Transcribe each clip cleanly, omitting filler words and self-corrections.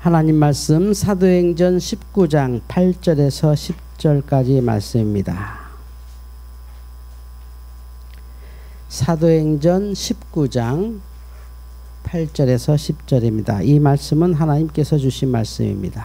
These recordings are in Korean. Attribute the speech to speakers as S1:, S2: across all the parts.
S1: 하나님 말씀 사도행전 19장 8절에서 10절까지 말씀입니다. 사도행전 19장 8절에서 10절입니다. 이 말씀은 하나님께서 주신 말씀입니다.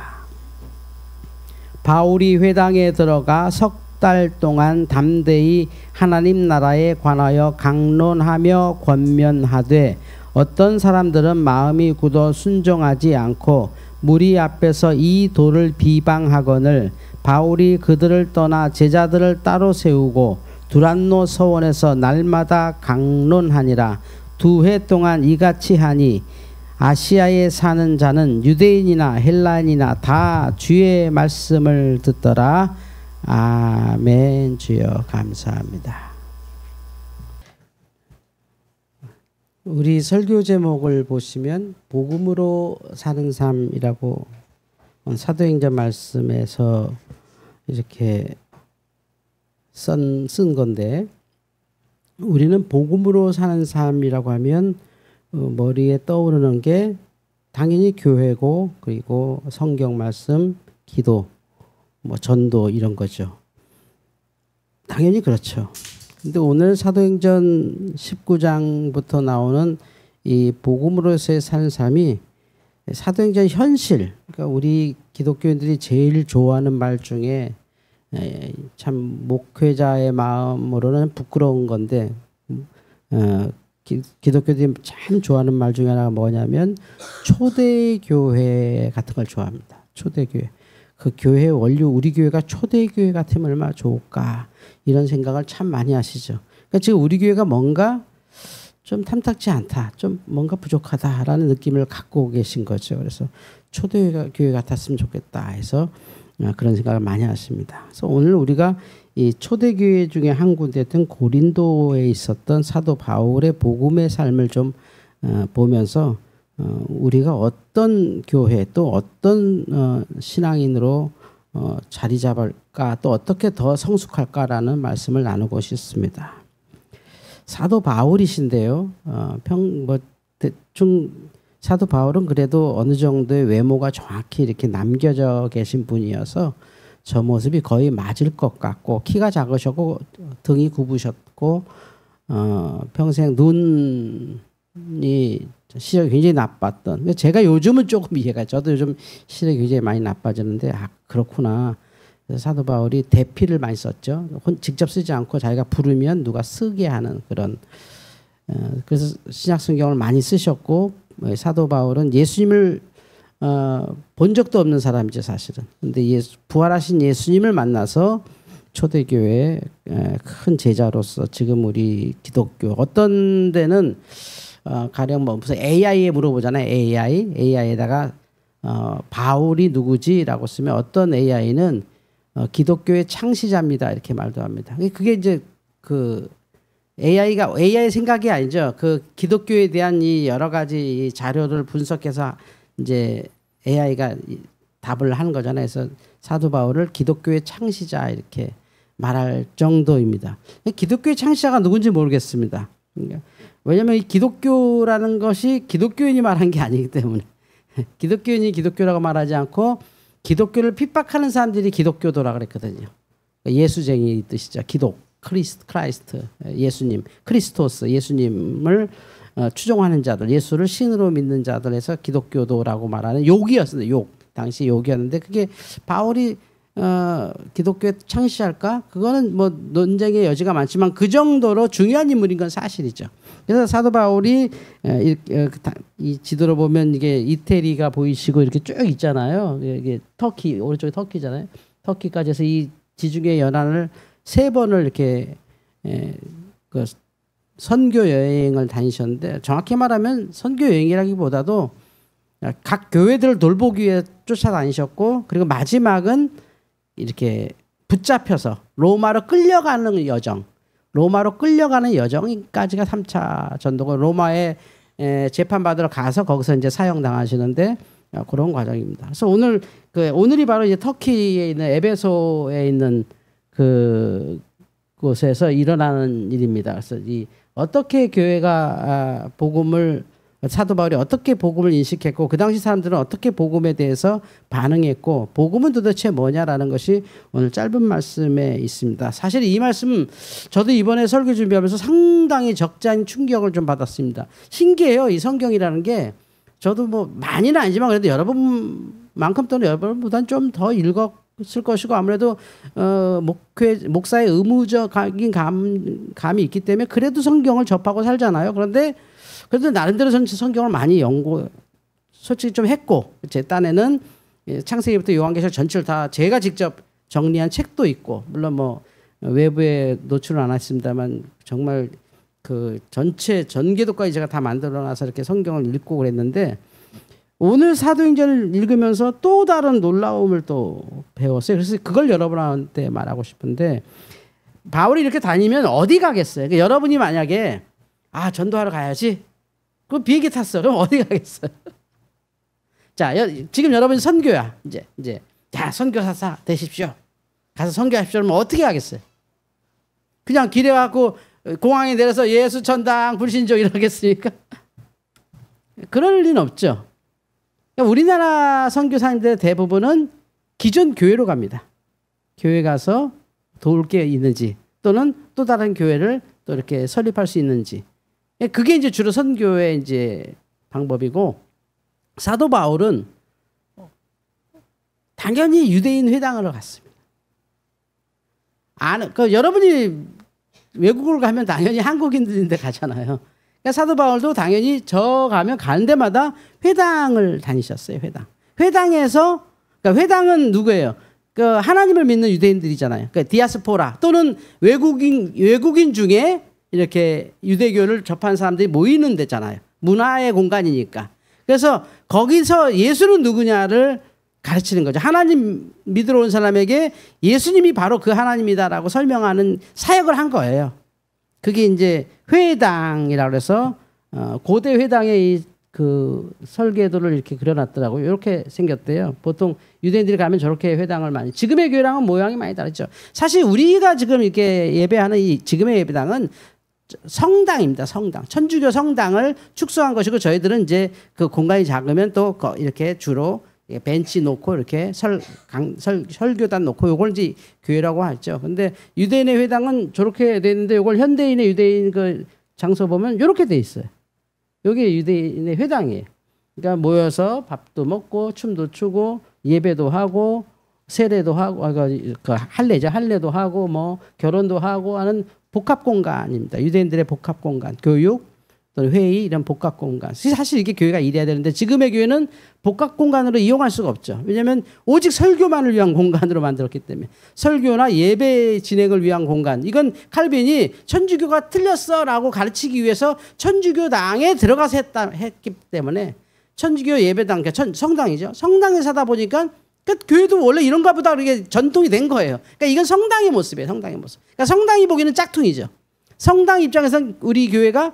S1: 바울이 회당에 들어가 석 달 동안 담대히 하나님 나라에 관하여 강론하며 권면하되 어떤 사람들은 마음이 굳어 순종하지 않고 무리 앞에서 이 도를 비방하거늘 바울이 그들을 떠나 제자들을 따로 세우고 두란노 서원에서 날마다 강론하니라. 2해 동안 이같이 하니 아시아에 사는 자는 유대인이나 헬라인이나 다 주의 말씀을 듣더라. 아멘. 주여 감사합니다. 우리 설교 제목을 보시면 복음으로 사는 삶이라고 사도행전 말씀에서 이렇게 쓴 건데, 우리는 복음으로 사는 삶이라고 하면 머리에 떠오르는 게 당연히 교회고, 그리고 성경 말씀, 기도, 전도 이런 거죠. 당연히 그렇죠. 근데 오늘 사도행전 19장부터 나오는 이 복음으로서의 사는 삶이 사도행전 현실, 그러니까 우리 기독교인들이 제일 좋아하는 말 중에 참 목회자의 마음으로는 부끄러운 건데, 기독교들이 참 좋아하는 말 중에 하나가 뭐냐면 초대교회 같은 걸 좋아합니다. 초대교회. 그 교회의 원류, 우리 교회가 초대교회 같으면 얼마나 좋을까, 이런 생각을 참 많이 하시죠. 그러니까 지금 우리 교회가 뭔가 좀 탐탁지 않다, 좀 뭔가 부족하다라는 느낌을 갖고 계신 거죠. 그래서 초대교회 같았으면 좋겠다 해서 그런 생각을 많이 하십니다. 그래서 오늘 우리가 이 초대교회 중에 한 군데였던 고린도에 있었던 사도 바울의 복음의 삶을 좀 보면서 우리가 어떤 교회, 또 어떤 신앙인으로 자리 잡을까, 또 어떻게 더 성숙할까라는 말씀을 나누고 싶습니다. 사도 바울이신데요. 대충 사도 바울은 그래도 어느 정도의 외모가 정확히 이렇게 남겨져 계신 분이어서 저 모습이 거의 맞을 것 같고, 키가 작으셨고 등이 굽으셨고 평생 눈이 시력이 굉장히 나빴던, 제가 요즘은 조금 이해가, 저도 요즘 시력이 굉장히 많이 나빠졌는데, 그렇구나. 그래서 사도 바울이 대피를 많이 썼죠. 직접 쓰지 않고 자기가 부르면 누가 쓰게 하는 그런, 그래서 신약 성경을 많이 쓰셨고, 사도 바울은 예수님을 본 적도 없는 사람이죠, 사실은. 근데 부활하신 예수님을 만나서 초대교회의 큰 제자로서 지금 우리 기독교, 어떤 데는 가령 무슨 AI에 물어보잖아요. AI에다가 바울이 누구지라고 쓰면 어떤 AI는 기독교의 창시자입니다, 이렇게 말도 합니다. 그게 이제 그 AI의 생각이 아니죠. 그 기독교에 대한 이 여러 가지 자료를 분석해서 이제 AI가 답을 하는 거잖아요. 그래서 사도 바울을 기독교의 창시자 이렇게 말할 정도입니다. 기독교의 창시자가 누군지 모르겠습니다. 왜냐하면 이 기독교라는 것이 기독교인이 말한 게 아니기 때문에, 기독교인이 기독교라고 말하지 않고 기독교를 핍박하는 사람들이 기독교도라 그랬거든요. 예수쟁이 뜻이죠. 기독, 크라이스트, 예수님, 크리스토스, 예수님을 추종하는 자들, 예수를 신으로 믿는 자들에서 기독교도라고 말하는 욕이었어요. 욕, 당시 욕이었는데, 그게 바울이 기독교의 창시할까? 그거는 논쟁의 여지가 많지만 그 정도로 중요한 인물인 건 사실이죠. 그래서 사도 바울이 이 지도로 보면 이게 이태리가 보이시고 이렇게 쭉 있잖아요. 이게 터키, 오른쪽에 터키잖아요. 터키까지 해서 이 지중해 연안을 3번을 이렇게 그 선교 여행을 다니셨는데, 정확히 말하면 선교 여행이라기보다도 각 교회들을 돌보기 위해 쫓아다니셨고, 그리고 마지막은 이렇게 붙잡혀서 로마로 끌려가는 여정까지가 3차 전도고, 로마에 재판받으러 가서 거기서 이제 사형당하시는데 그런 과정입니다. 그래서 오늘이 바로 이제 터키에 있는 에베소에 있는 그 곳에서 일어나는 일입니다. 그래서 어떻게 교회가 복음을 사도 바울이 어떻게 복음을 인식했고 그 당시 사람들은 어떻게 복음에 대해서 반응했고 복음은 도대체 뭐냐라는 것이 오늘 짧은 말씀에 있습니다. 사실 이 말씀 저도 이번에 설교 준비하면서 상당히 적잖은 충격을 좀 받았습니다. 신기해요. 이 성경이라는 게 저도 뭐 많이는 아니지만 그래도 여러분만큼 또는 여러분보다는 좀 더 읽었을 것이고 아무래도 목사의 의무적인 감이 있기 때문에 그래도 성경을 접하고 살잖아요. 그래도 나름대로 성경을 많이 솔직히 좀 했고 제 딴에는 창세기부터 요한계시록 전체를 다 제가 직접 정리한 책도 있고 물론 뭐 외부에 노출은 안 했습니다만 정말 그 전체 전개도까지 제가 다 만들어놔서 이렇게 성경을 읽고 그랬는데 오늘 사도행전을 읽으면서 또 다른 놀라움을 또 배웠어요. 그래서 그걸 여러분한테 말하고 싶은데 바울이 이렇게 다니면 어디 가겠어요? 그러니까 여러분이 만약에 전도하러 가야지. 그럼 비행기 탔어. 그럼 어디 가겠어요? 자, 지금 여러분이 선교야. 이제 자, 선교사 되십시오. 가서 선교하십시오. 그러면 어떻게 하겠어요? 그냥 길에 가고 공항에 내려서 예수 천당 불신조 이러겠습니까? 그럴 리는 없죠. 그러니까 우리나라 선교사님들 대부분은 기존 교회로 갑니다. 교회 가서 도울 게 있는지 또는 또 다른 교회를 또 이렇게 설립할 수 있는지. 그게 이제 주로 선교의 이제 방법이고 사도 바울은 당연히 유대인 회당으로 갔습니다. 여러분이 외국을 가면 당연히 한국인들인데 가잖아요. 그러니까 사도 바울도 당연히 가면 가는 데마다 회당을 다니셨어요. 회당에서 그러니까 회당은 누구예요? 하나님을 믿는 유대인들이잖아요. 그러니까 디아스포라 또는 외국인 중에 이렇게 유대교를 접한 사람들이 모이는 데잖아요. 문화의 공간이니까. 그래서 거기서 예수는 누구냐를 가르치는 거죠. 하나님 믿으러 온 사람에게 예수님이 바로 그 하나님이다라고 설명하는 사역을 한 거예요. 그게 이제 회당이라고 해서 고대 회당의 그 설계도를 이렇게 그려놨더라고요. 이렇게 생겼대요. 보통 유대인들이 가면 저렇게 회당을 많이. 지금의 교회랑은 모양이 많이 다르죠. 사실 우리가 지금 이렇게 예배하는 이 지금의 예배당은 성당입니다. 성당. 천주교 성당을 축소한 것이고 저희들은 이제 그 공간이 작으면 또 이렇게 주로 벤치 놓고 이렇게 설교단 놓고 요걸 이제 교회라고 하죠. 근데 유대인의 회당은 저렇게 돼 있는데 요걸 현대인의 유대인 그 장소 보면 이렇게 돼 있어요. 여기 유대인의 회당이에요. 그러니까 모여서 밥도 먹고 춤도 추고 예배도 하고 세례도 하고 할례도 하고 뭐 결혼도 하고 하는 복합 공간입니다. 유대인들의 복합 공간, 교육, 또는 회의 이런 복합 공간. 사실 이게 교회가 이래야 되는데 지금의 교회는 복합 공간으로 이용할 수가 없죠. 왜냐하면 오직 설교만을 위한 공간으로 만들었기 때문에 설교나 예배 진행을 위한 공간. 이건 칼빈이 천주교가 틀렸어라고 가르치기 위해서 천주교당에 들어가서 했기 때문에 천주교 예배당, 성당이죠. 성당에서 하다 보니까 교회도 원래 이런가 보다 이렇게 전통이 된 거예요. 그러니까 이건 성당의 모습이에요. 성당의 모습. 그러니까 성당이 보기에는 짝퉁이죠. 성당 입장에서는 우리 교회가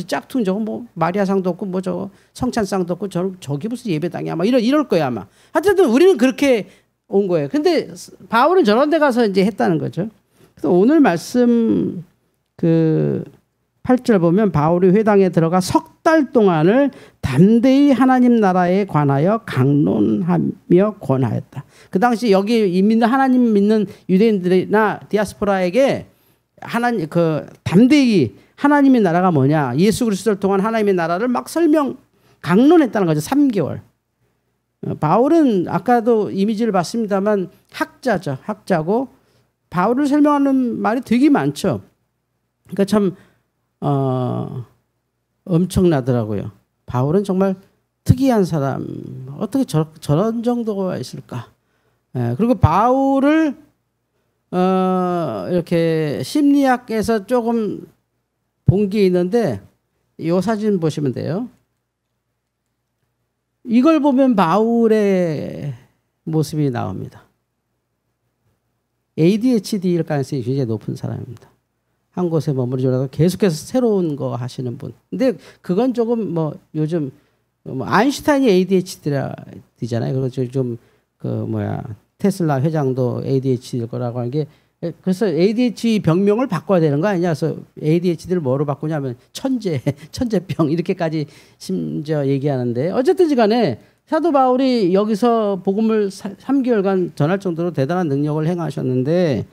S1: 짝퉁 저거 뭐 마리아상도 없고 뭐 저거 성찬상도 없고 저기 무슨 예배당이야 아마 이럴 거야 아마. 하여튼 우리는 그렇게 온 거예요. 근데 바울은 저런 데 가서 이제 했다는 거죠. 그래서 오늘 말씀 그 8절 보면 바울이 회당에 들어가 석 달 동안을 담대히 하나님 나라에 관하여 강론하며 권하였다. 그 당시 여기 하나님 믿는 유대인들이나 디아스포라에게 담대히 하나님의 나라가 뭐냐, 예수 그리스도를 통한 하나님의 나라를 막 강론했다는 거죠. 3개월. 바울은 아까도 이미지를 봤습니다만 학자죠. 학자고 바울을 설명하는 말이 되게 많죠. 그러니까 참 엄청나더라고요. 바울은 정말 특이한 사람. 어떻게 저런 정도가 있을까? 그리고 바울을 이렇게 심리학에서 조금 본 게 있는데 이 사진 보시면 돼요. 이걸 보면 바울의 모습이 나옵니다. ADHD일 가능성이 굉장히 높은 사람입니다. 한 곳에 머무르지라도 계속해서 새로운 거 하시는 분. 근데 그건 조금 뭐 요즘 아인슈타인이 ADHD잖아요. 그리고 좀 테슬라 회장도 ADHD일 거라고 하는 게 그래서 ADHD 병명을 바꿔야 되는 거 아니냐. 그래서 ADHD를 뭐로 바꾸냐면 천재병 이렇게까지 심지어 얘기하는데 어쨌든지 간에 사도 바울이 여기서 복음을 3개월간 전할 정도로 대단한 능력을 행하셨는데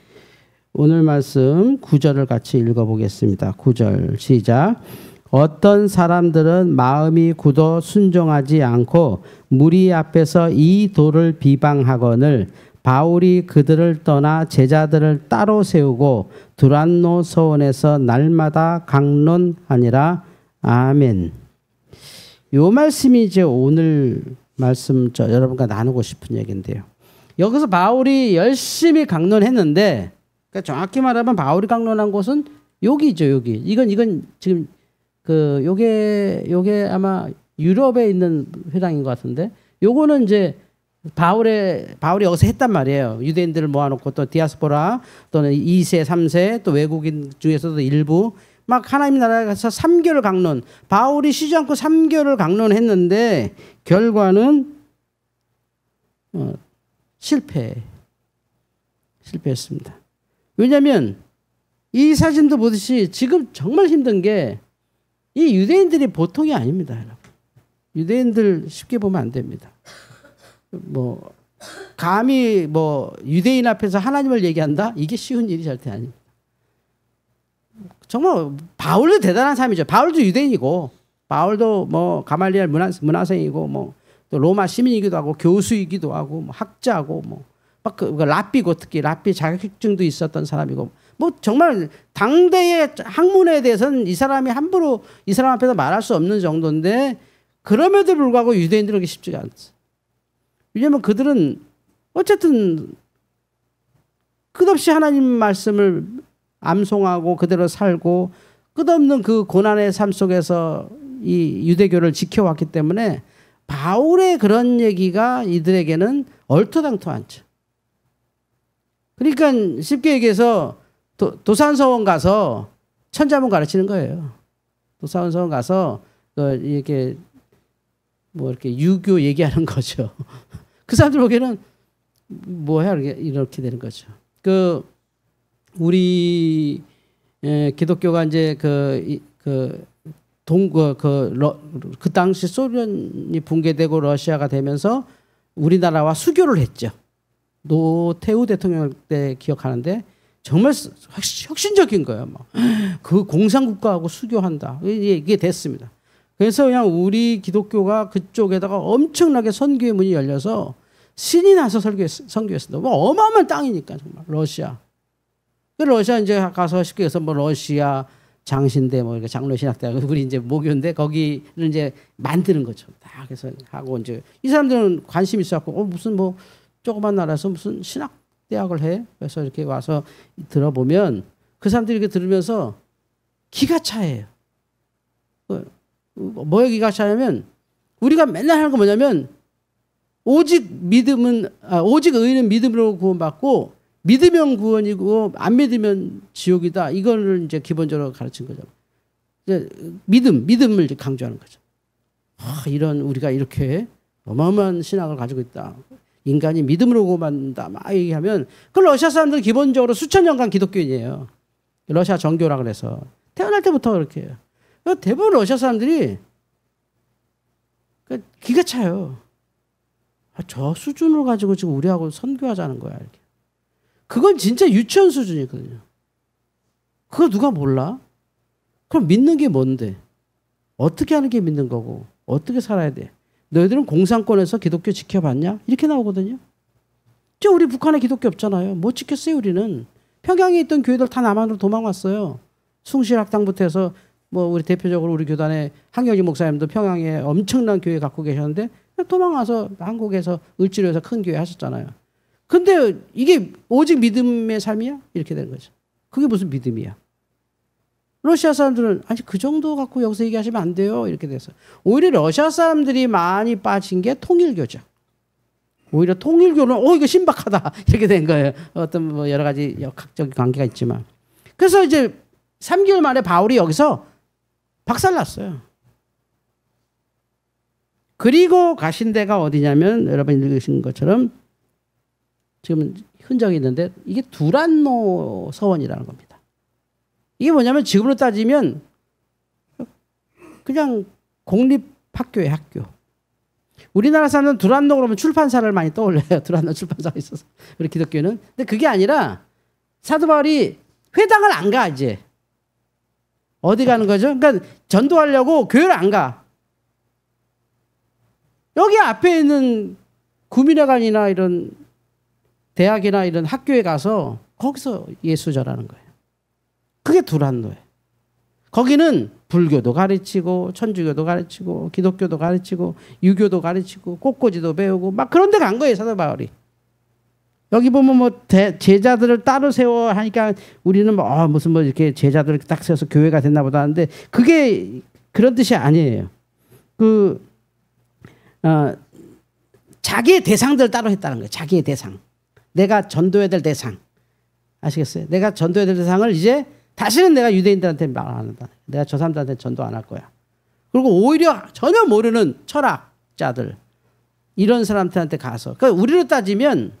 S1: 오늘 말씀 9절을 같이 읽어보겠습니다. 9절 시작. 어떤 사람들은 마음이 굳어 순종하지 않고 무리 앞에서 이 도를 비방하거늘 바울이 그들을 떠나 제자들을 따로 세우고 두란노 서원에서 날마다 강론하니라. 아멘. 요 말씀이 이제 오늘 말씀 여러분과 나누고 싶은 얘기인데요. 여기서 바울이 열심히 강론했는데 그러니까 정확히 말하면 바울이 강론한 곳은 여기죠. 여기. 이건 지금 요게 아마 유럽에 있는 회당인 것 같은데 요거는 이제 바울이 여기서 했단 말이에요. 유대인들을 모아놓고 또 디아스포라 또는 2세, 3세 또 외국인 중에서도 일부 막 하나님 나라에 가서 3개월 강론. 바울이 쉬지 않고 3개월을 강론했는데 결과는 실패했습니다. 왜냐하면 이 사진도 보듯이 지금 정말 힘든 게 이 유대인들이 보통이 아닙니다. 여러분. 유대인들 쉽게 보면 안 됩니다. 뭐 감히 뭐 유대인 앞에서 하나님을 얘기한다? 이게 쉬운 일이 절대 아닙니다. 정말 바울도 대단한 사람이죠. 바울도 유대인이고 바울도 뭐 가말리엘 문화생이고 뭐 또 로마 시민이기도 하고 교수이기도 하고 뭐 학자고 뭐 막 그 랍비고 특히 랍비 자격증도 있었던 사람이고 뭐 정말 당대의 학문에 대해서는 이 사람이 함부로 이 사람 앞에서 말할 수 없는 정도인데 그럼에도 불구하고 유대인들에게 쉽지가 않습니다. 왜냐하면 그들은 어쨌든 끝없이 하나님 말씀을 암송하고 그대로 살고 끝없는 그 고난의 삶 속에서 이 유대교를 지켜왔기 때문에 바울의 그런 얘기가 이들에게는 얼토당토 않죠. 그러니까 쉽게 얘기해서 도산서원 가서 천자문 가르치는 거예요. 도산서원 가서 이렇게 뭐 이렇게 유교 얘기하는 거죠. 그 사람들 보기에는 뭐야 이렇게 되는 거죠. 우리 기독교가 이제 그 당시 소련이 붕괴되고 러시아가 되면서 우리나라와 수교를 했죠. 노태우 대통령 때 기억하는데 정말 혁신적인 거예요. 그 공산국가하고 수교한다. 이게 됐습니다. 그래서 그냥 우리 기독교가 그쪽에다가 엄청나게 선교의 문이 열려서 신이 나서 선교했습니다. 뭐 어마어마한 땅이니까 정말 러시아. 러시아 이제 가서 쉽게 해서 뭐 러시아 장신대 뭐 이렇게 장로신학대학 우리 이제 모교인데 거기를 이제 만드는 거죠. 다 그래서 하고 이제 이 사람들은 관심 있어갖고 무슨 뭐 조그만 나라에서 무슨 신학대학을 해. 그래서 이렇게 와서 들어보면 그 사람들이 이렇게 들으면서 기가 차해요. 뭐에 기가 차냐면 우리가 맨날 하는 거 뭐냐면 오직 의인은 믿음으로 구원받고 믿으면 구원이고 안 믿으면 지옥이다. 이거를 이제 기본적으로 가르친 거죠. 믿음을 이제 강조하는 거죠. 이런 우리가 이렇게 어마어마한 신학을 가지고 있다. 인간이 믿음으로 구원받는다. 막 얘기하면 그 러시아 사람들은 기본적으로 수천 년간 기독교인이에요. 러시아 정교라 그래서 태어날 때부터 그렇게 해요. 대부분 러시아 사람들이 기가 차요. 저 수준을 가지고 지금 우리하고 선교하자는 거야. 이렇게. 그건 진짜 유치원 수준이거든요. 그거 누가 몰라? 그럼 믿는 게 뭔데? 어떻게 하는 게 믿는 거고 어떻게 살아야 돼? 너희들은 공산권에서 기독교 지켜봤냐? 이렇게 나오거든요. 지금 우리 북한에 기독교 없잖아요. 못 지켰어요 우리는. 평양에 있던 교회들 다 남한으로 도망왔어요. 숭실학당부터 해서 뭐 우리 대표적으로 우리 교단의 한경지 목사님도 평양에 엄청난 교회 갖고 계셨는데 도망와서 한국에서 을지로에서 큰 교회 하셨잖아요. 근데 이게 오직 믿음의 삶이야? 이렇게 되는 거죠. 그게 무슨 믿음이야? 러시아 사람들은 아니 그 정도 갖고 여기서 얘기하시면 안 돼요. 이렇게 돼서 오히려 러시아 사람들이 많이 빠진 게 통일교죠. 오히려 통일교는 이거 신박하다 이렇게 된 거예요. 어떤 뭐 여러 가지 역학적인 관계가 있지만 그래서 이제 3개월 만에 바울이 여기서 박살났어요. 그리고 가신 데가 어디냐면 여러분 읽으신 것처럼 지금 흔적이 있는데 이게 두란노 서원이라는 겁니다. 이게 뭐냐면 지금으로 따지면 그냥 공립학교의 학교. 우리나라 사람들은 두란노 그러면 출판사를 많이 떠올려요. 두란노 출판사가 있어서. 우리 기독교는. 근데 그게 아니라 사도 바울이 회당을 안 가, 이제. 어디 가는 거죠? 그러니까 전도하려고 교회를 안 가. 여기 앞에 있는 구민회관이나 이런 대학이나 이런 학교에 가서 거기서 예수 전하는 거예요. 그게 두란노예요. 거기는 불교도 가르치고 천주교도 가르치고 기독교도 가르치고 유교도 가르치고 꽃꽂이도 배우고 막 그런 데 간 거예요, 사도 바울이. 여기 보면 뭐 제자들을 따로 세워 하니까 우리는 뭐 무슨 뭐 이렇게 제자들을 딱 세워서 교회가 됐나 보다 하는데 그게 그런 뜻이 아니에요. 자기의 대상들을 따로 했다는 거예요. 자기의 대상. 내가 전도해야 될 대상. 아시겠어요? 내가 전도해야 될 대상을 이제 다시는 내가 유대인들한테 말 안 한다. 내가 저 사람들한테 전도 안 할 거야. 그리고 오히려 전혀 모르는 철학자들 이런 사람들한테 가서 그러니까 우리로 따지면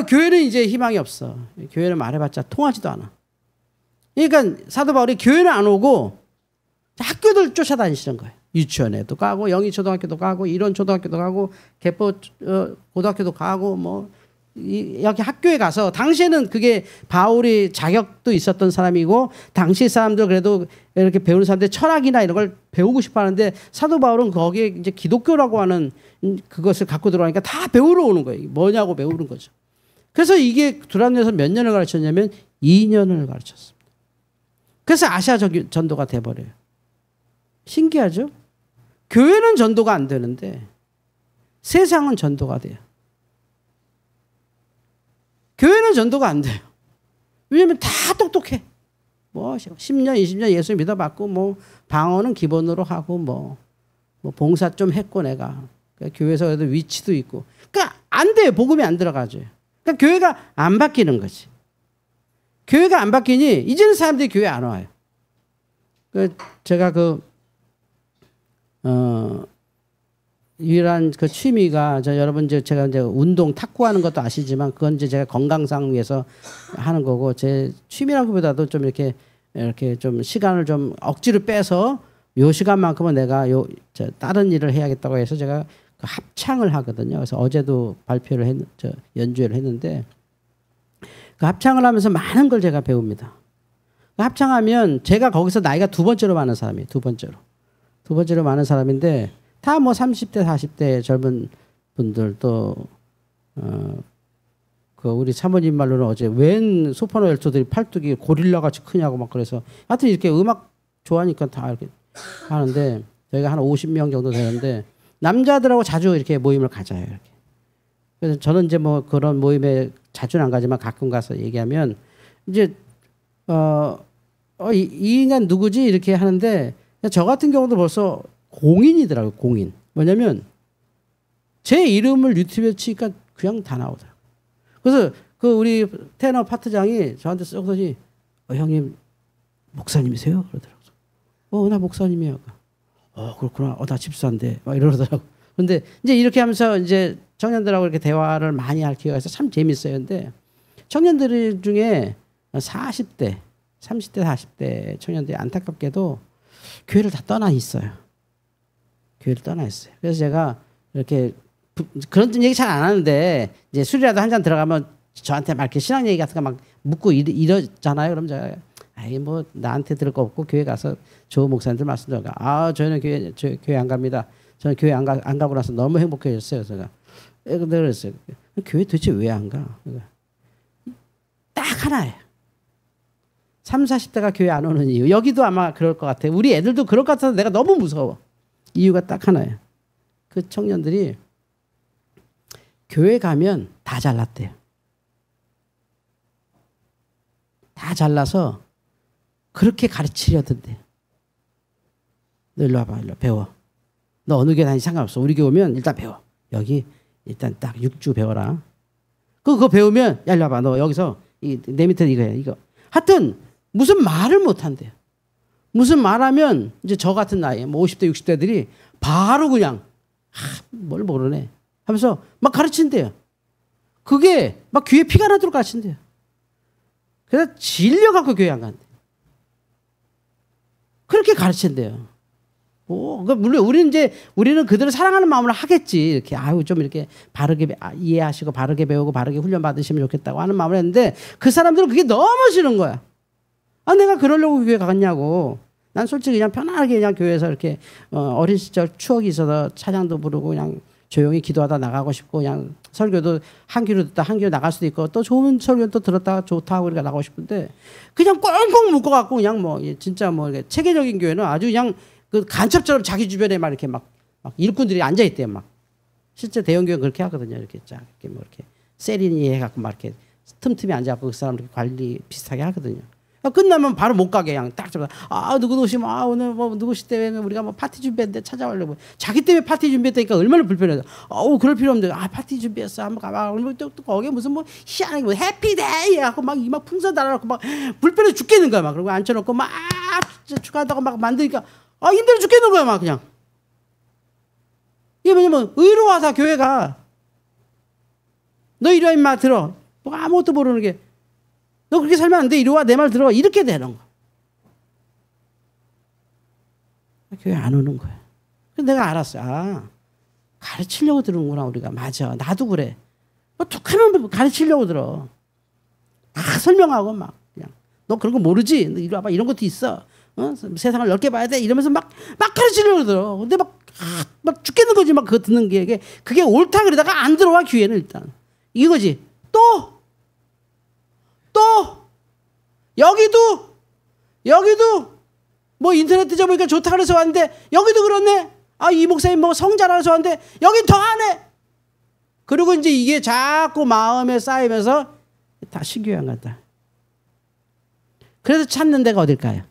S1: 교회는 이제 희망이 없어. 교회는 말해봤자 통하지도 않아. 그러니까 사도 바울이 교회는 안 오고 학교들 쫓아다니시는 거예요. 유치원에도 가고 영희초등학교도 가고 이론초등학교도 가고 개포 고등학교도 가고 뭐 여기 학교에 가서 당시에는 그게 바울이 자격도 있었던 사람이고 당시 사람들 그래도 이렇게 배우는 사람들 철학이나 이런 걸 배우고 싶어 하는데 사도 바울은 거기에 이제 기독교라고 하는 그것을 갖고 들어가니까 다 배우러 오는 거예요. 뭐냐고 배우는 거죠. 그래서 이게 두란노에서 몇 년을 가르쳤냐면 2년을 가르쳤습니다. 그래서 아시아 전도가 돼버려요. 신기하죠? 교회는 전도가 안 되는데 세상은 전도가 돼요. 교회는 전도가 안 돼요. 왜냐면 다 똑똑해. 뭐 10년, 20년 예수 믿어봤고 뭐 방언은 기본으로 하고 뭐 봉사 좀 했고 내가 그러니까 교회에서 그래도 위치도 있고 그러니까 안 돼요. 복음이 안 들어가죠. 그러니까 교회가 안 바뀌는 거지. 교회가 안 바뀌니 이제는 사람들이 교회 안 와요. 제가 유일한 그 취미가 여러분 제가 이제 운동 탁구하는 것도 아시지만 그건 이제 제가 건강상 위해서 하는 거고 제 취미라기보다도 좀 이렇게 좀 시간을 좀 억지로 빼서 요 시간만큼은 내가 다른 일을 해야겠다고 해서 제가 그 합창을 하거든요. 그래서 어제도 연주회를 했는데 그 합창을 하면서 많은 걸 제가 배웁니다. 그 합창하면 제가 거기서 나이가 두 번째로 많은 사람이에요. 두 번째로 많은 사람인데 다 뭐 30대, 40대 젊은 분들 또 그 우리 사모님 말로는 어제 웬 소프라노 엘토들이 팔뚝이 고릴라같이 크냐고 막 그래서 하여튼 이렇게 음악 좋아하니까 다 이렇게 하는데 저희가 한 50명 정도 되는데 남자들하고 자주 이렇게 모임을 가져요. 이렇게. 그래서 저는 이제 뭐 그런 모임에 자주는 안 가지만 가끔 가서 얘기하면 이제 이 인간 누구지 이렇게 하는데 저 같은 경우도 벌써 공인이더라고요. 공인. 뭐냐면 제 이름을 유튜브에 치니까 그냥 다 나오더라고요. 그래서 그 우리 테너 파트장이 저한테 쏘더니 형님 목사님이세요? 그러더라고요. 나 목사님이에요. 그렇구나. 나 집사인데 막 이러더라고요. 근데 이제 이렇게 하면서 이제 청년들하고 이렇게 대화를 많이 할 기회가 있어서 참 재밌어요. 근데 청년들 중에 40대, 30대, 40대 청년들이 안타깝게도 교회를 다 떠나 있어요. 교회를 떠나 있어요. 그래서 제가 이렇게 그런 얘기 잘 안 하는데 이제 술이라도 한 잔 들어가면 저한테 막 이렇게 신앙 얘기 같은 거 막 묻고 이러잖아요. 그럼 제가 뭐 나한테 들을 거 없고 교회 가서 좋은 목사님들 말씀 들어가. 저희는 교회 안 갑니다. 저는 교회 안 가고 나서 너무 행복해졌어요. 제가 그랬어요. 교회 도대체 왜 안 가? 딱 하나예요. 30, 40대가 교회 안 오는 이유. 여기도 아마 그럴 것 같아요. 우리 애들도 그럴 것 같아서 내가 너무 무서워. 이유가 딱 하나예요. 그 청년들이 교회 가면 다 잘났대요. 다 잘나서 그렇게 가르치려던데. 너 일로 와봐. 일로 배워. 너 어느 교회 다니지 상관없어. 우리 교회 오면 일단 배워. 여기 일단 딱 6주 배워라. 그거 배우면 야 일로 와봐. 너 여기서 내 밑에 이거 해. 이거. 하여튼 무슨 말을 못한대요. 무슨 말하면 이제 저 같은 나이에 뭐 50대 60대들이 바로 그냥 뭘 모르네 하면서 막 가르친대요. 그게 막 귀에 피가 나도록 가르친대요. 그래서 질려갖고 교회 안 간대. 그렇게 가르친대요. 물론 우리는 그들을 사랑하는 마음으로 하겠지. 이렇게 좀 이렇게 바르게 이해하시고 바르게 배우고 바르게 훈련 받으시면 좋겠다고 하는 마음을 했는데 그 사람들은 그게 너무 싫은 거야. 내가 그러려고 교회 갔냐고. 난 솔직히 그냥 편안하게 그냥 교회에서 이렇게 어린 시절 추억이 있어서 찬양도 부르고 그냥 조용히 기도하다 나가고 싶고 그냥 설교도 한 귀로 듣다 한 귀로 나갈 수도 있고 또 좋은 설교는 또 들었다가 좋다고 우리가 나가고 싶은데 그냥 꽁꽁 묶어갖고 그냥 진짜 체계적인 교회는 아주 그냥 그 간첩처럼 자기 주변에 막 이렇게 막 일꾼들이 앉아 있대요. 막 실제 대형 교회 그렇게 하거든요. 이렇게 쫙 이렇게 이렇게 세리니 해갖고 막 이렇게 틈틈이 앉아갖고 그 사람 이렇게 관리 비슷하게 하거든요. 끝나면 바로 못 가게 그냥 딱 잡아. 누구 오시면 오늘 누구 씨 때문에 우리가 파티 준비했는데 찾아오려고. 자기 때문에 파티 준비했다니까 얼마나 불편해. 그럴 필요 없는데 파티 준비했어. 한번 가봐. 또 거기에 무슨 희한하게 해피데이 하고 막 이막 풍선 달아놓고 막 불편해 죽겠는 거야. 막 그리고 앉혀놓고 막 축하한다고 막 만드니까 힘들어 죽겠는 거야. 막 그냥. 이게 뭐냐면 의로와서 교회가 너 이리 와 임마 들어. 뭐 아무것도 모르는 게 너 그렇게 살면 안 돼. 이리 와 내 말 들어. 이렇게 되는 거. 교회 안 오는 거야. 그래서 내가 알았어. 가르치려고 들은구나 우리가. 맞아. 나도 그래. 툭하면 가르치려고 들어. 막 설명하고 막 그냥 너 그런 거 모르지? 이리 와봐. 이런 것도 있어. 세상을 넓게 봐야 돼. 이러면서 막 가르치려고 들어. 근데 막 죽겠는 거지. 막 그거 듣는 게 그게 옳다 그러다가 안 들어와 귀에는 일단. 이거지. 또 여기도 뭐 인터넷 뒤져보니까 좋다 그래서 왔는데 여기도 그렇네. 이 목사님 뭐 성자라서 왔는데 여긴 더 하네. 그리고 이제 이게 자꾸 마음에 쌓이면서 다 신교회 안 간다. 그래서 찾는 데가 어딜까요?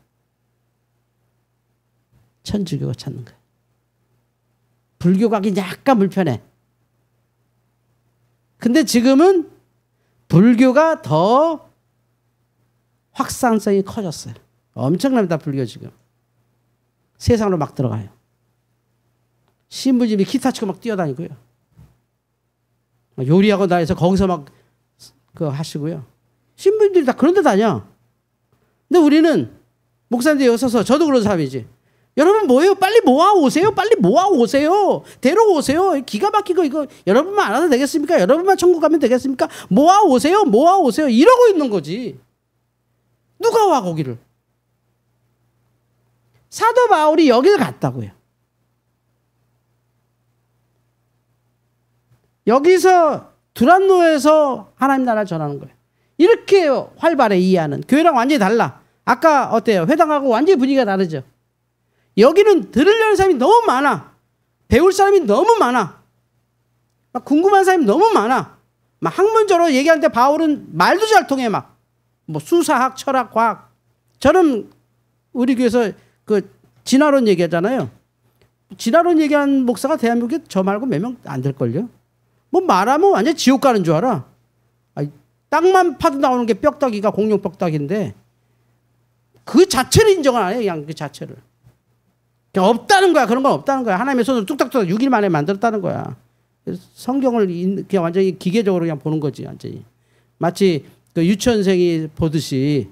S1: 천주교가 찾는 거예요. 불교 가기 약간 불편해. 근데 지금은 불교가 더 확산성이 커졌어요. 엄청납니다. 불교 지금. 세상으로 막 들어가요. 신부님이 기타 치고 막 뛰어다니고요. 요리하고 다해서 거기서 막 하시고요. 신부님들이 다 그런 데 다녀. 근데 우리는 목사님들 여기 서서 저도 그런 사람이지. 여러분 뭐예요? 빨리 모아오세요. 빨리 모아오세요. 데려오세요. 기가 막히고 이거 여러분만 알아도 되겠습니까? 여러분만 천국 가면 되겠습니까? 모아오세요. 이러고 있는 거지. 누가 와 거기를. 사도 바울이 여기를 갔다고요. 여기서 두란노에서 하나님 나라를 전하는 거예요. 이렇게 활발해 이해하는. 교회랑 완전히 달라. 아까 어때요? 회당하고 완전히 분위기가 다르죠. 여기는 들으려는 사람이 너무 많아. 배울 사람이 너무 많아. 막 궁금한 사람이 너무 많아. 막 학문적으로 얘기하는데 바울은 말도 잘 통해 막. 뭐 수사학, 철학, 과학. 저는 우리 교회에서 진화론 얘기하잖아요. 진화론 얘기하는 목사가 대한민국에 저 말고 몇 명 안 될걸요. 뭐 말하면 완전 지옥 가는 줄 알아. 땅만 파도 나오는 게 뼈다귀가 공룡 뼈다귀인데 그 자체를 인정을 안 해요. 그냥 그 자체를. 그냥 없다는 거야. 그런 건 없다는 거야. 하나님의 손으로 뚝딱뚝딱 6일 만에 만들었다는 거야. 성경을 그냥 완전히 기계적으로 그냥 보는 거지. 완전히. 마치 유치원생이 보듯이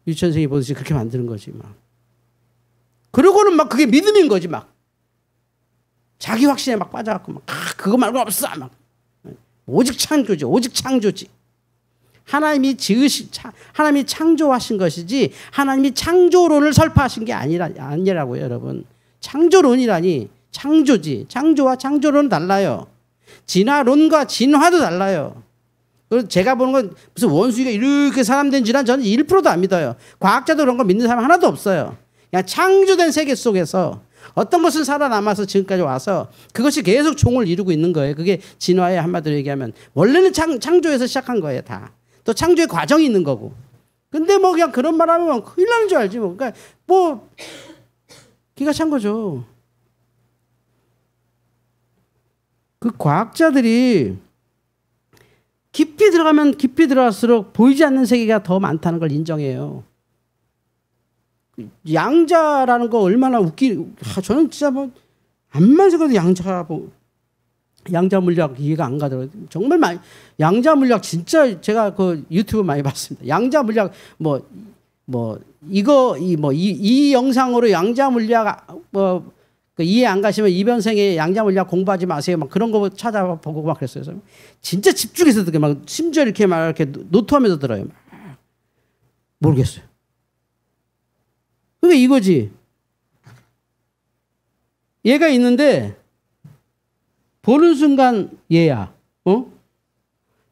S1: 그렇게 만드는 거지. 막. 그러고는 막 그게 믿음인 거지. 막. 자기 확신에 막 빠져갖고 막 그거 말고 없어. 막. 오직 창조지. 하나님이 창조하신 것이지 하나님이 창조론을 설파하신 게 아니라고요, 여러분. 창조론이라니 창조지. 창조와 창조론은 달라요. 진화론과 진화도 달라요. 그리고 제가 보는 건 무슨 원숭이가 이렇게 사람 된 진화 저는 1%도 안 믿어요. 과학자도 그런 거 믿는 사람 하나도 없어요. 그냥 창조된 세계 속에서 어떤 것은 살아남아서 지금까지 와서 그것이 계속 종을 이루고 있는 거예요. 그게 진화의 한마디로 얘기하면 원래는 창조에서 시작한 거예요, 다. 또 창조의 과정이 있는 거고. 근데 뭐 그냥 그런 말 하면 큰일 나는 줄 알지 뭐. 그러니까 뭐 기가 찬 거죠. 그 과학자들이 깊이 들어가면 깊이 들어갈수록 보이지 않는 세계가 더 많다는 걸 인정해요. 양자라는 거 얼마나 저는 진짜 뭐 암만 생각해도 양자 뭐 양자 물리학 이해가 안 가더라고요. 정말 많이 양자 물리학 진짜 제가 그 유튜브 많이 봤습니다. 양자 물리학 이 영상으로 양자 물리학 그 이해 안 가시면 이변생의 양자 물리학 공부하지 마세요. 막 그런 거 찾아보고 막 그랬어요. 그래서 진짜 집중해서 듣게 막 심지어 이렇게 막 이렇게 노트하면서 들어요. 모르겠어요. 그게 이거지. 얘가 있는데 보는 순간 얘야.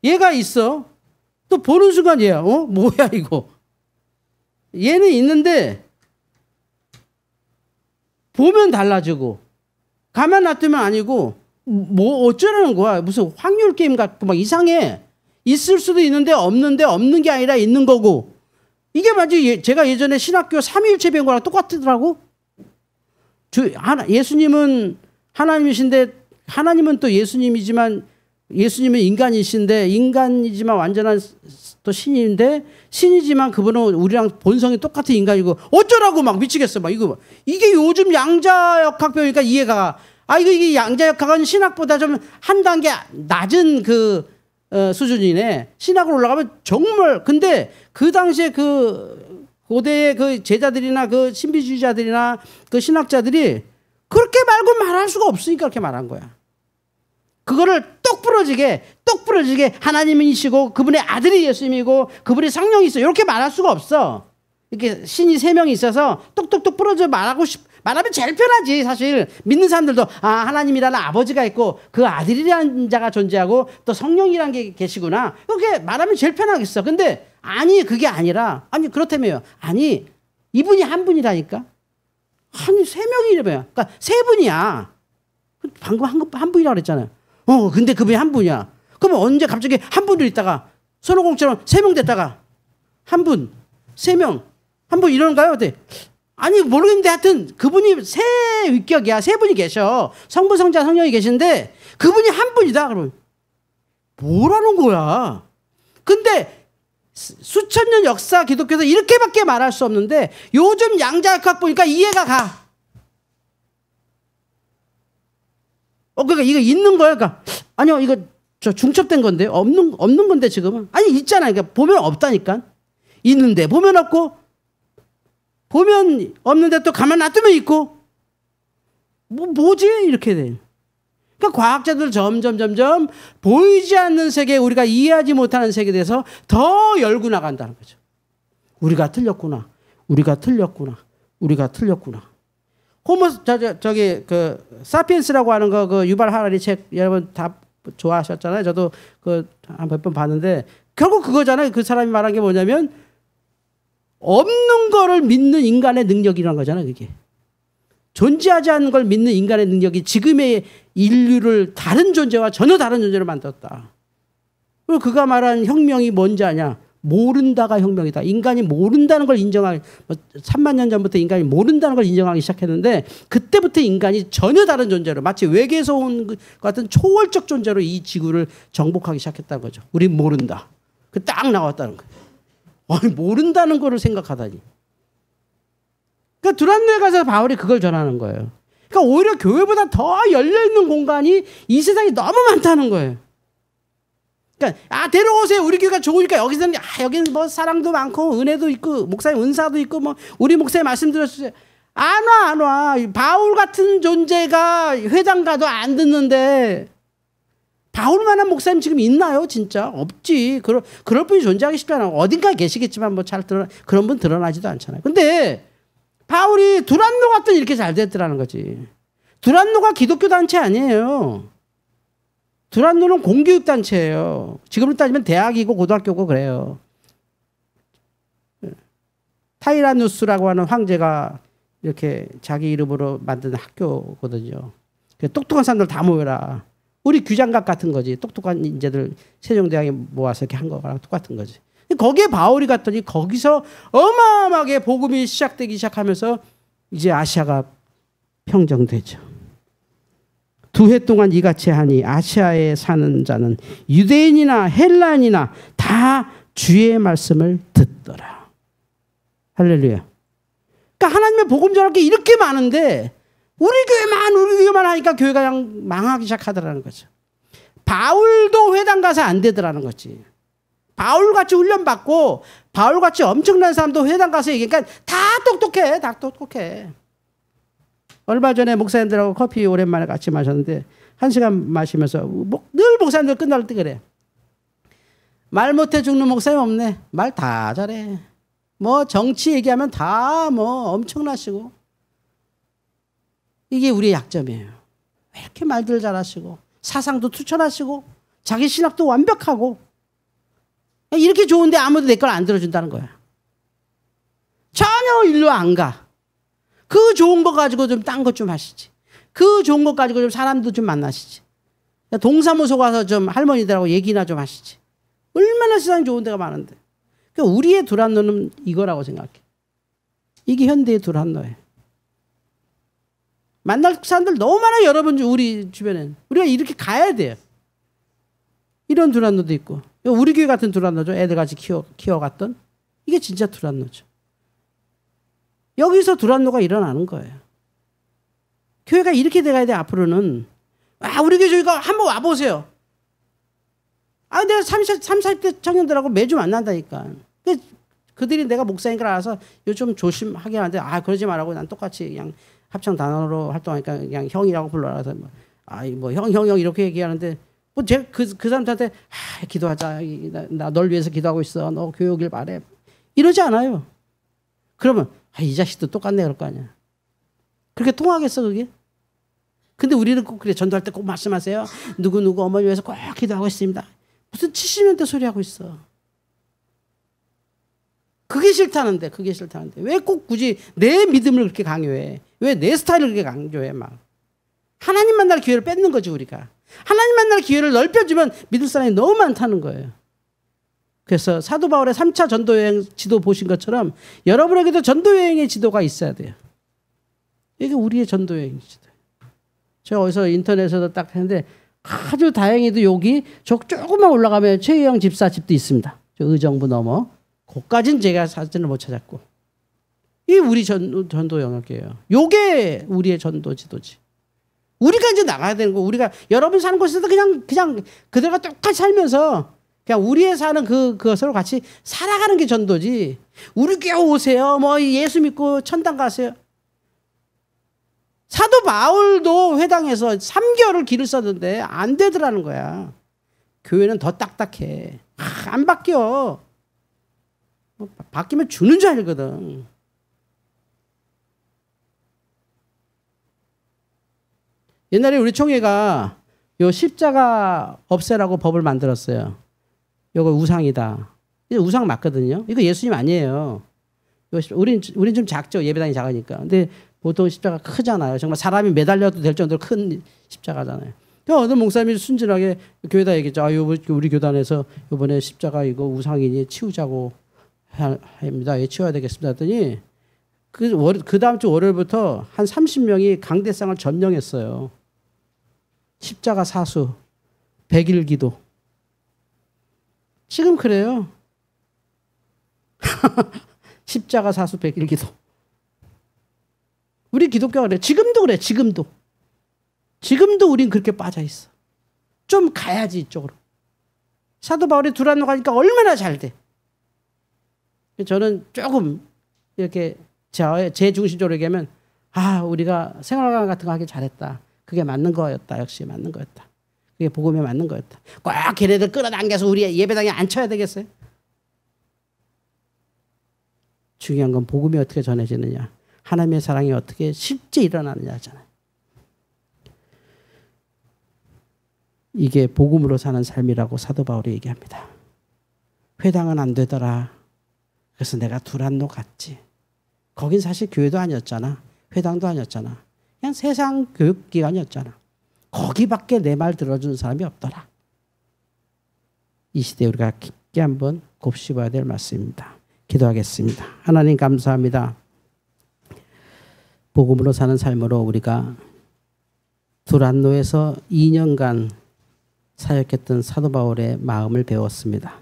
S1: 얘가 있어. 또 보는 순간 얘야. 뭐야 이거. 얘는 있는데 보면 달라지고 가만 놔두면 아니고 뭐 어쩌라는 거야. 무슨 확률 게임 같고 막 이상해. 있을 수도 있는데 없는 게 아니라 있는 거고. 이게 마치 제가 예전에 신학교 삼위일체 배운 거랑 똑같더라고. 예수님은 하나님이신데 하나님은 또 예수님이지만 예수님은 인간이신데 인간이지만 완전한 또 신인데 신이지만 그분은 우리랑 본성이 똑같은 인간이고 어쩌라고 막 미치겠어. 막 이게 요즘 양자역학 배우니까 이해가 이게 양자역학은 신학보다 좀 한 단계 낮은 그 수준이네. 신학으로 올라가면 정말 근데 그 당시에 그 고대의 그 제자들이나 그 신비주의자들이나 그 신학자들이 그렇게 말고 말할 수가 없으니까 그렇게 말한 거야. 그거를 똑 부러지게 하나님이시고 그분의 아들이 예수님이고 그분의 성령이 있어. 이렇게 말할 수가 없어. 이렇게 신이 3명이 있어서 똑똑똑 부러져 말하면 제일 편하지. 사실 믿는 사람들도 하나님이라는 아버지가 있고 그 아들이라는 자가 존재하고 또 성령이라는 게 계시구나. 이렇게 말하면 제일 편하겠어. 근데 그게 아니라 그렇다며요. 이분이 한 분이라니까. 한 3명이라며. 그러니까 3분이야. 방금 한 분이라고 그랬잖아요. 근데 그분이 한 분이야. 그러면 언제 갑자기 한 분을 있다가 손오공처럼 3명 됐다가 한 분, 3명, 한 분 이러는가요? 어때? 모르겠는데 하여튼 그분이 세 위격이야. 3분이 계셔. 성부, 성자, 성령이 계신데 그분이 한 분이다. 그러면 뭐라는 거야? 근데 수천 년 역사 기독교에서 이렇게밖에 말할 수 없는데 요즘 양자역학 보니까 이해가 가. 그러니까 이거 있는 거야. 그러니까 아니요, 이거 저 중첩된 건데 없는 건데 지금은 있잖아. 그러니까 보면 없다니까. 있는데 보면 없고 보면 없는데 또 가만 놔두면 있고 뭐지 이렇게 돼. 그러니까 과학자들 점점 보이지 않는 세계 우리가 이해하지 못하는 세계에 대해서 더 열고 나간다는 거죠. 우리가 틀렸구나. 사피엔스라고 하는 거 그 유발 하라리 책 여러분 다 좋아하셨잖아요. 저도 그 몇 번 봤는데 결국 그거잖아요. 그 사람이 말한 게 뭐냐면 없는 거를 믿는 인간의 능력이라는 거잖아요. 그게 존재하지 않는 걸 믿는 인간의 능력이 지금의 인류를 다른 존재와 전혀 다른 존재로 만들었다. 그리고 그가 말한 혁명이 뭔지 아냐? 모른다가 혁명이다. 인간이 모른다는 걸 3만 년 전부터 인간이 모른다는 걸 인정하기 시작했는데 그때부터 인간이 전혀 다른 존재로 마치 외계에서 온 것 같은 초월적 존재로 이 지구를 정복하기 시작했다는 거죠. 우린 모른다. 그 딱 나왔다는 거예요. 모른다는 거를 생각하다니. 그러니까 두란노에 가서 바울이 그걸 전하는 거예요. 그러니까 오히려 교회보다 더 열려있는 공간이 이 세상에 너무 많다는 거예요. 그러니까 데려오세요. 우리 교회가 좋으니까 여기서는 여기는 뭐 사랑도 많고 은혜도 있고 목사님 은사도 있고 뭐 우리 목사님 말씀 들었어요. 안 와. 바울 같은 존재가 회장 가도 안 듣는데 바울만한 목사님 지금 있나요? 진짜 없지. 그럴 분이 존재하기 쉽지 않아. 어딘가에 계시겠지만 뭐 잘 그런 분 드러나지도 않잖아요. 근데 바울이 두란노 같은 이렇게 잘 됐더라는 거지. 두란노가 기독교 단체 아니에요. 두란노는 공교육 단체예요. 지금으로 따지면 대학이고 고등학교고 그래요. 타이라누스라고 하는 황제가 이렇게 자기 이름으로 만든 학교거든요. 똑똑한 사람들 다 모여라. 우리 규장각 같은 거지. 똑똑한 인재들 세종대왕에 모아서 이렇게 한 거랑 똑같은 거지. 거기에 바울이 갔더니 거기서 어마어마하게 복음이 시작되기 시작하면서 이제 아시아가 평정되죠. 2해 동안 이같이 하니 아시아에 사는 자는 유대인이나 헬라인이나 다 주의 말씀을 듣더라. 할렐루야. 그러니까 하나님의 복음 전할 게 이렇게 많은데 우리 교회만 하니까 교회가 그냥 망하기 시작하더라는 거죠. 바울도 회당 가서 안 되더라는 거지. 바울같이 훈련받고 바울같이 엄청난 사람도 회당 가서 얘기하니까 다 똑똑해. 다 똑똑해. 얼마 전에 목사님들하고 커피 오랜만에 같이 마셨는데 1시간 마시면서 늘 목사님들 끝날 때 그래. 말 못해 죽는 목사님 없네. 말 다 잘해. 뭐 정치 얘기하면 다 뭐 엄청나시고. 이게 우리의 약점이에요. 왜 이렇게 말들 잘하시고 사상도 투철하시고 자기 신학도 완벽하고 이렇게 좋은데 아무도 내 걸 안 들어준다는 거야. 전혀 일로 안 가. 그 좋은 거 가지고 좀 딴 것 좀 하시지. 그 좋은 것 가지고 좀 사람도 좀 만나시지. 동사무소 가서 좀 할머니들하고 얘기나 좀 하시지. 얼마나 세상에 좋은 데가 많은데. 그러니까 우리의 두란노는 이거라고 생각해. 이게 현대의 두란노예요. 만날 사람들 너무 많아요. 여러분 우리 주변엔. 우리가 이렇게 가야 돼요. 이런 두란노도 있고. 우리 교회 같은 두란노죠. 애들같이 키워갔던. 이게 진짜 두란노죠. 여기서 두란노가 일어나는 거예요. 교회가 이렇게 돼가야 돼. 앞으로는. 우리 교회 저희가 한번 와보세요. 내가 30, 40대 청년들하고 매주 만난다니까. 그들이 내가 목사인 걸 알아서 요즘 조심하게 하는데 그러지 말라고 난 똑같이 그냥 합창 단어로 활동하니까 그냥 형이라고 불러라서 형 이렇게 얘기하는데 제가 그 사람들한테 기도하자. 나 널 위해서 기도하고 있어. 너 교회 오길 바래. 이러지 않아요. 그러면 이 자식도 똑같네 그럴 거 아니야. 그렇게 통하겠어 그게? 근데 우리는 꼭 그래. 전도할 때 꼭 말씀하세요. 누구 어머니 위해서 꼭 기도하고 있습니다. 무슨 70년대 소리 하고 있어. 그게 싫다는데. 왜 꼭 굳이 내 믿음을 그렇게 강요해? 왜 내 스타일을 그렇게 강조해 막. 하나님 만날 기회를 뺏는 거지 우리가. 하나님 만날 기회를 넓혀주면 믿을 사람이 너무 많다는 거예요. 그래서 사도 바울의 3차 전도여행 지도 보신 것처럼 여러분에게도 전도여행의 지도가 있어야 돼요. 이게 우리의 전도여행 지도예요. 제가 어디서 인터넷에서 딱 했는데 아주 다행히도 여기 저 조금만 올라가면 최유영 집사 집도 있습니다. 저 의정부 넘어. 거기까지는 제가 사진을 못 찾았고. 이게 우리 전도 영역이에요. 이게 우리의 전도 지도지. 우리가 이제 나가야 되는 거. 우리가 여러분 사는 곳에서 그냥 그들과 똑같이 살면서 그냥 우리의 사는 그것으로 같이 살아가는 게 전도지. 우리 교회 오세요. 예수 믿고 천당 가세요. 사도 바울도 회당에서 3개월을 길을 썼는데 안 되더라는 거야. 교회는 더 딱딱해. 안 바뀌어. 바뀌면 주는 줄 알거든. 옛날에 우리 총회가 요 십자가 없애라고 법을 만들었어요. 이거 우상이다. 이거 우상 맞거든요. 이거 예수님 아니에요. 우린 좀 작죠. 예배당이 작으니까. 근데 보통 십자가 크잖아요. 정말 사람이 매달려도 될 정도로 큰 십자가잖아요. 어느 목사님이 순진하게 교회다 얘기했죠. 우리 교단에서 이번에 십자가 이거 우상이니 치우자고 합니다. 예, 치워야 되겠습니다. 했더니 그 다음 주 월요일부터 한 30명이 강대상을 점령했어요. 십자가 사수, 100일 기도. 지금 그래요. 십자가 사수 100일 기도. 우리 기독교가 그래. 지금도 그래. 지금도 우린 그렇게 빠져 있어. 좀 가야지 이쪽으로. 사도 바울이 두란노 가니까 얼마나 잘 돼. 저는 조금 이렇게 제 중심적으로 얘기하면 우리가 생활관 같은 거 하길 잘했다. 그게 맞는 거였다. 역시 맞는 거였다. 그게 복음에 맞는 거였다. 꼭 걔네들 끌어당겨서 우리 예배당에 앉혀야 되겠어요? 중요한 건 복음이 어떻게 전해지느냐. 하나님의 사랑이 어떻게 실제 일어나느냐잖아요. 이게 복음으로 사는 삶이라고 사도 바울이 얘기합니다. 회당은 안 되더라. 그래서 내가 두란노 갔지. 거긴 사실 교회도 아니었잖아. 회당도 아니었잖아. 그냥 세상 교육기관이었잖아. 거기밖에 내 말 들어주는 사람이 없더라. 이 시대에 우리가 깊게 한번 곱씹어야 될 말씀입니다. 기도하겠습니다. 하나님 감사합니다. 복음으로 사는 삶으로 우리가 두란노에서 2년간 사역했던 사도 바울의 마음을 배웠습니다.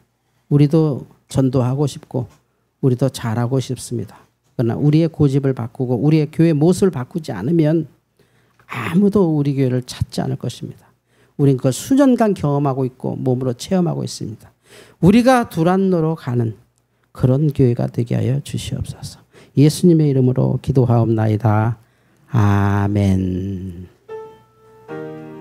S1: 우리도 전도하고 싶고 우리도 잘하고 싶습니다. 그러나 우리의 고집을 바꾸고 우리의 교회 모습을 바꾸지 않으면 아무도 우리 교회를 찾지 않을 것입니다. 우린 그걸 수년간 경험하고 있고 몸으로 체험하고 있습니다. 우리가 두란노로 가는 그런 교회가 되게 하여 주시옵소서. 예수님의 이름으로 기도하옵나이다. 아멘.